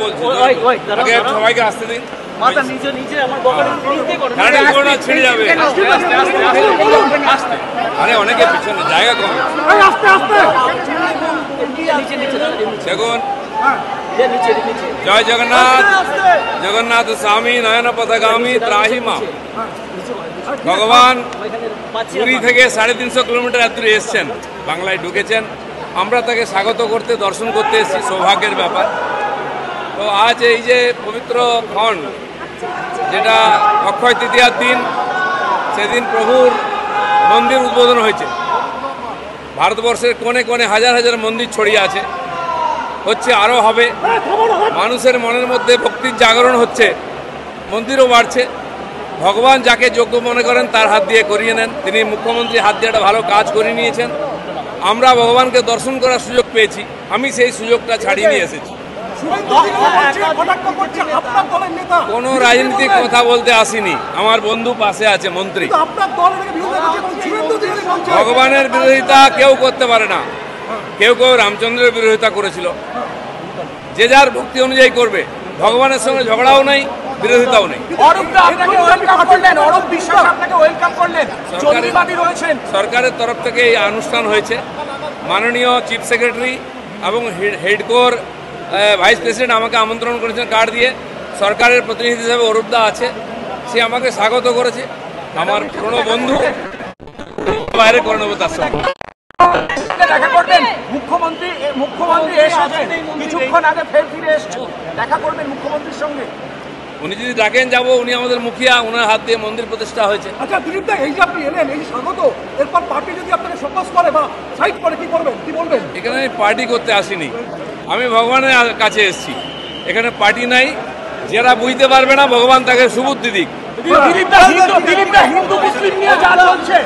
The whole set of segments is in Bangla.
বলছি, আগে সবাইকে আসতে দিন। মাথা নিচে নিচে আমার বগলের নিচে করুন, ছিঁড়ে যাবে। আরে অনেকে পিছনে জায়গা কম, আস্তে আস্তে নিচে নিচে দেখুন। নিচে নিচে। জয় জগন্নাথ, জগন্নাথ স্বামী নয়ন পথগামী ত্রাহি মা। ভগবান পুরী থেকে 350 কিলোমিটার এত দূরে এসছেন, বাংলায় ঢুকেছেন। আমরা তাকে স্বাগত করতে, দর্শন করতে এসেছি, সৌভাগ্যের ব্যাপার। তো আজ এই যে পবিত্র ক্ষণ, যেটা অক্ষয় তৃতীয়ার দিন, সেদিন প্রভুর মন্দির উদ্বোধন হয়েছে। ভারতবর্ষের কোণে কোণে হাজার হাজার মন্দির ছড়িয়ে আছে, হচ্ছে, আরও হবে। মানুষের মনের মধ্যে ভক্তির জাগরণ হচ্ছে, মন্দিরও বাড়ছে। ভগবান যাকে যোগ্য মনে করেন তার হাত দিয়ে করিয়ে নেন। তিনি মুখ্যমন্ত্রী হাত দিয়ে একটা ভালো কাজ করে নিয়েছেন। আমরা ভগবানকে দর্শন করার সুযোগ পেয়েছি, আমি সেই সুযোগটা ছাড়িয়ে নিয়ে এসেছি। কোনো রাজনীতিক কথা বলতে আসিনি, আমার বন্ধু পাশে আছে মন্ত্রী। ভগবানের বিরোধিতা কেউ করতে পারে না। কেউ কেউ রামচন্দ্রের বিরোধিতা করেছিল, যে যার ভক্তি অনুযায়ী করবে। ভগবানের সঙ্গে ঝগড়াও নেই, বিরোধিতাও নেই। সরকারের তরফ থেকে এই অনুষ্ঠান হয়েছে। মাননীয় চিফ সেক্রেটারি এবং হেডকোর ভাইস প্রেসিডেন্ট আমাকে আমন্ত্রণ করেছেন কার্ড দিয়ে। সরকারের প্রতিনিধি হিসেবে অরূপদা আছে, সে আমাকে স্বাগত করেছে। আমার পুরনো বন্ধু, বাইরে করে নেবো তার সঙ্গে। দেখা করবেন মুখ্যমন্ত্রী, মুখ্যমন্ত্রী এসেছেন কিছুক্ষণ আগে, ফের ফিরে এসেছেন, দেখা করবেন মুখ্যমন্ত্রীর সঙ্গে। উনি যদি ডাকেন যাবো, উনি আমাদের মুখিয়া, ওনার হাত দিয়ে মন্দির প্রতিষ্ঠা হয়েছে। আচ্ছা দিলীপ দা, এই যে আপনি এলেন, এই স্বাগত, এরপর পার্টি যদি আপনাকে ফোকাস করে বা সাইড করে, কি করবেন, কি বলবেন? এখানে আমি পার্টি করতে আসিনি, আমি ভগবানের কাছে এসেছি। এখানে পার্টি নাই, যারা বুঝতে পারবে না ভগবান তাকে সুবুদ্ধি দিক। হিন্দু মুসলিম নিয়ে যা চলছে,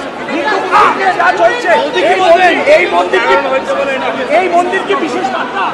এই মন্দির কি বিশেষ বার্তা?